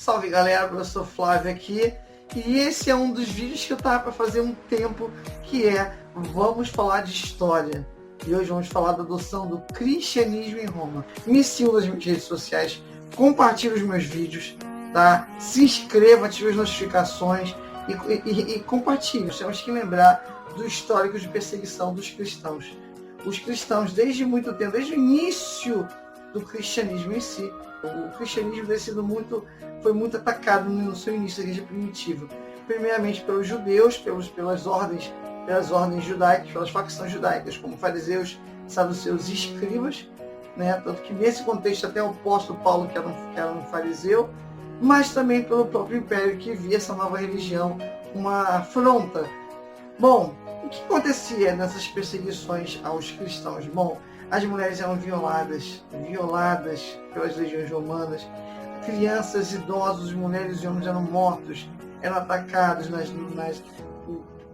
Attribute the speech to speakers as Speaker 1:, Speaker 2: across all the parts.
Speaker 1: Salve galera, professor Flávio aqui, e esse é um dos vídeos que eu estava para fazer um tempo, que é vamos falar de história. E hoje vamos falar da adoção do cristianismo em Roma. Me sigam nas minhas redes sociais, compartilhe os meus vídeos, tá? Se inscreva, ative as notificações e compartilhe. Temos que lembrar do histórico de perseguição dos cristãos. Os cristãos, desde muito tempo, desde o início do cristianismo em si, o cristianismo foi muito atacado no seu início da igreja primitiva. Primeiramente pelos judeus, pelas ordens judaicas, pelas facções judaicas, como fariseus, saduceus e escribas, né? Tanto que nesse contexto até o apóstolo Paulo, que era um fariseu, mas também pelo próprio império, que via essa nova religião uma afronta. Bom, o que acontecia nessas perseguições aos cristãos? Bom, as mulheres eram violadas pelas legiões romanas, crianças, idosos, mulheres e homens eram mortos, eram atacados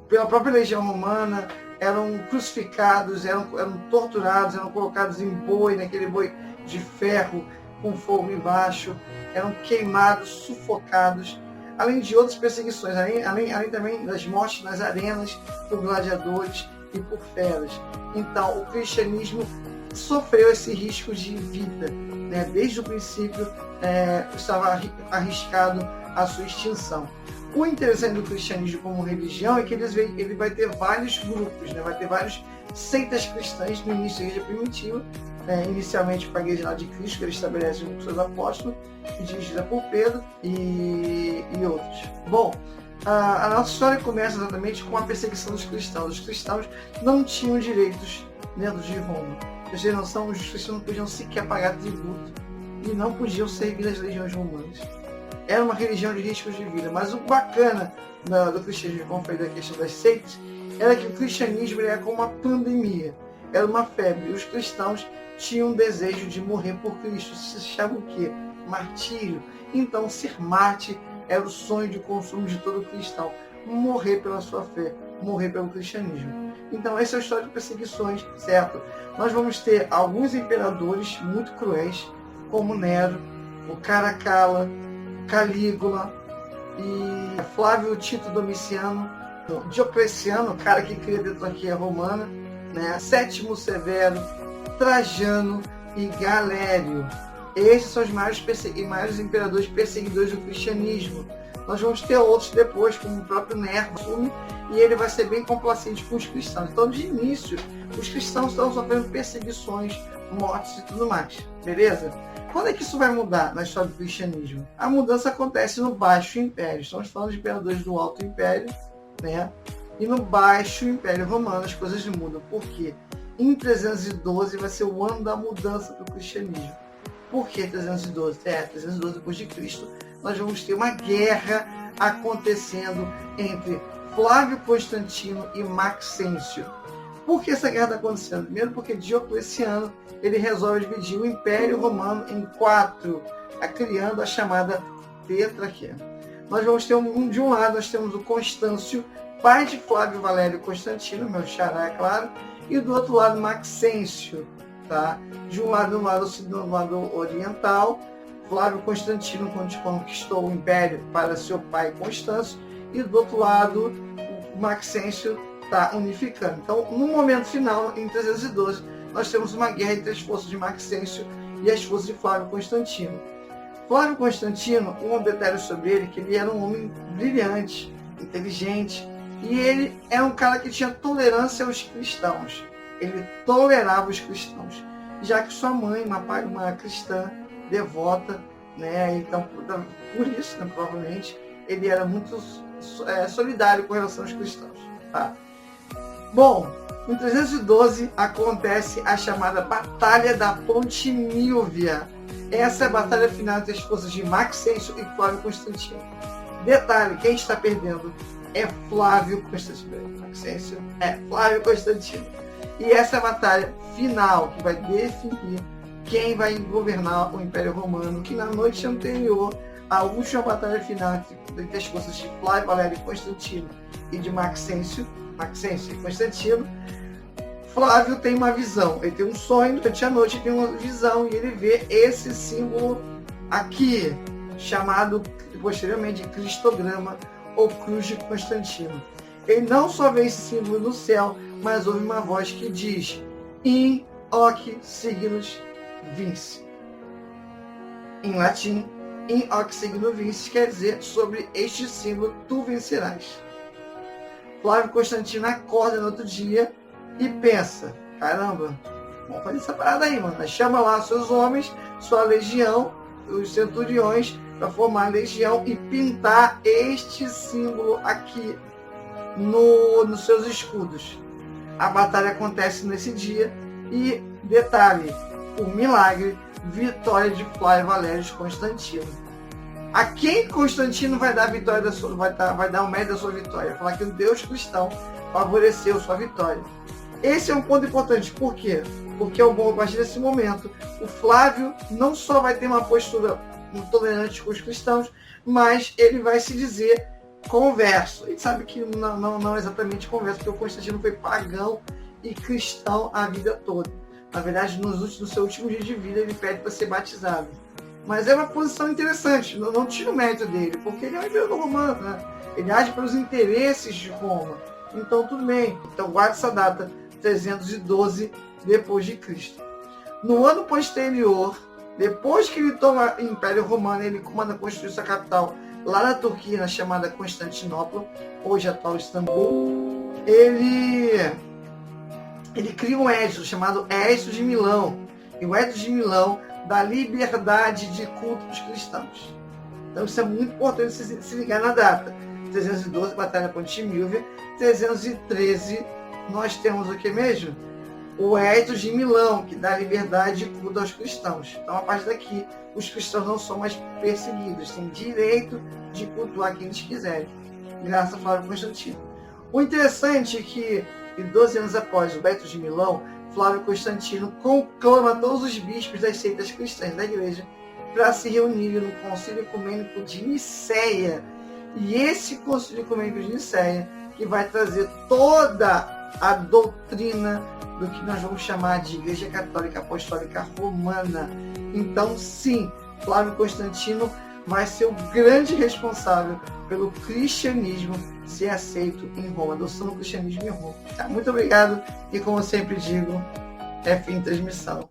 Speaker 1: pela própria legião romana, eram crucificados, eram torturados, eram colocados em boi, naquele boi de ferro com fogo embaixo, eram queimados, sufocados, além de outras perseguições, além também das mortes nas arenas por gladiadores e por feras. Então, o cristianismo sofreu esse risco de vida, né? Desde o princípio estava arriscado a sua extinção. O interessante do cristianismo como religião é que ele vai ter vários grupos, né? Vai ter várias seitas cristãs no início da igreja primitiva, inicialmente com a igreja de Cristo, que ele estabelece com seus apóstolos, dirigida por Pedro e outros. Bom, a nossa história começa exatamente com a perseguição dos cristãos. Os cristãos não tinham direitos dentro de Roma. Vocês têm noção, os cristãos não podiam sequer pagar tributo e não podiam servir as legiões romanas. Era uma religião de riscos de vida. Mas o bacana do cristianismo, como foi da questão das seitas, era que o cristianismo era como uma pandemia, era uma febre. Os cristãos tinham um desejo de morrer por Cristo. Isso se chama o quê? Martírio. Então, ser mártir era o sonho de consumo de todo cristão. Morrer pela sua fé, morrer pelo cristianismo. Então, essa é a história de perseguições, certo? Nós vamos ter alguns imperadores muito cruéis, como Nero, o Caracalla, Calígula e Flávio Tito Domiciano, Diocleciano, o cara que cria a tetrarquia romana, né? Sétimo Severo, Trajano e Galério. Esses são os maiores imperadores perseguidores do cristianismo. Nós vamos ter outros depois, como o próprio Nero, e ele vai ser bem complacente com os cristãos. Então, de início, os cristãos estão sofrendo perseguições, mortes e tudo mais. Beleza? Quando é que isso vai mudar na história do cristianismo? A mudança acontece no Baixo Império. Estamos falando de imperadores do Alto Império, né? E no Baixo Império Romano as coisas mudam. Por quê? Em 312 vai ser o ano da mudança para o cristianismo. Por que 312? 312 depois de Cristo, nós vamos ter uma guerra acontecendo entre Flávio Constantino e Maxêncio. Por que essa guerra está acontecendo? Primeiro porque Diocleciano ele resolve dividir o Império Romano em 4, criando a chamada Tetrarquia. Nós vamos ter de um lado nós temos o Constâncio, pai de Flávio Valério Constantino, meu xará, é claro, e do outro lado Maxêncio, tá? De um lado, no lado oriental, Flávio Constantino conquistou o Império para seu pai Constâncio, e do outro lado o Maxêncio está unificando. Então, no momento final, em 312, nós temos uma guerra entre as forças de Maxêncio e as forças de Flávio Constantino. Flávio Constantino, um detalhe sobre ele, que ele era um homem brilhante, inteligente, e ele era um cara que tinha tolerância aos cristãos. Ele tolerava os cristãos, já que sua mãe, uma cristã devota, né? Então, por isso, né, provavelmente, ele era muito solidário com relação aos cristãos. Tá? Bom, em 312 acontece a chamada Batalha da Ponte Milvia. Essa é a batalha final entre as forças de Maxêncio e Flávio Constantino. Detalhe, quem está perdendo é Flávio Constantino. Maxêncio é Flávio Constantino. E essa é a batalha final que vai definir quem vai governar o Império Romano, que na noite anterior à última batalha final entre as forças de Flávio Valério Constantino e de Maxêncio e Constantino, Flávio tem uma visão, ele tem um sonho, durante a noite ele tem uma visão e ele vê esse símbolo aqui, chamado posteriormente de cristograma ou cruz de Constantino. Ele não só vê esse símbolo no céu, mas ouve uma voz que diz: In hoc signos vinci. Em latim, in hoc signo vinci quer dizer: sobre este símbolo tu vencerás. Flávio Constantino acorda no outro dia e pensa: caramba, vamos fazer essa parada aí, mano. Chama lá seus homens, sua legião, os centuriões, para formar a legião e pintar este símbolo aqui nos seus escudos. A batalha acontece nesse dia e, detalhe, o milagre, vitória de Flávio Valério Constantino. A quem Constantino vai dar a vitória vai dar o mérito da sua vitória? Falar que o Deus cristão favoreceu sua vitória. Esse é um ponto importante. Por quê? Porque a partir desse momento, o Flávio não só vai ter uma postura intolerante com os cristãos, mas ele vai se dizer converso. A gente sabe que não é exatamente converso, porque o Constantino foi pagão e cristão a vida toda. Na verdade, no seu último dia de vida, ele pede para ser batizado. Mas é uma posição interessante, não tira o mérito dele, porque ele é um imperador romano, né? Ele age pelos interesses de Roma. Então, tudo bem. Então, guarde essa data, 312 depois de Cristo. No ano posterior, depois que ele toma o Império Romano, ele comanda construir sua capital lá na Turquia, na chamada Constantinopla, hoje atual Istambul. Ele cria um édito chamado Édito de Milão. E o Édito de Milão dá liberdade de culto para os cristãos. Então isso é muito importante se ligar na data. 312, Batalha Ponte Milvia. 313, nós temos o que mesmo? O Édito de Milão, que dá liberdade de culto aos cristãos. Então, a partir daqui, os cristãos não são mais perseguidos, têm direito de cultuar quem eles quiserem, graças a Flávio Constantino. O interessante é que, 12 anos após o Édito de Milão, Flávio Constantino conclama todos os bispos das seitas cristãs da igreja para se reunirem no Concílio Ecumênico de Nicéia. E esse Concílio Ecumênico de Nicéia que vai trazer toda a doutrina do que nós vamos chamar de Igreja Católica Apostólica Romana. Então, sim, Flávio Constantino vai ser o grande responsável pelo cristianismo ser aceito em Roma, a adoção do cristianismo em Roma. Tá? Muito obrigado e, como eu sempre digo, é fim de transmissão.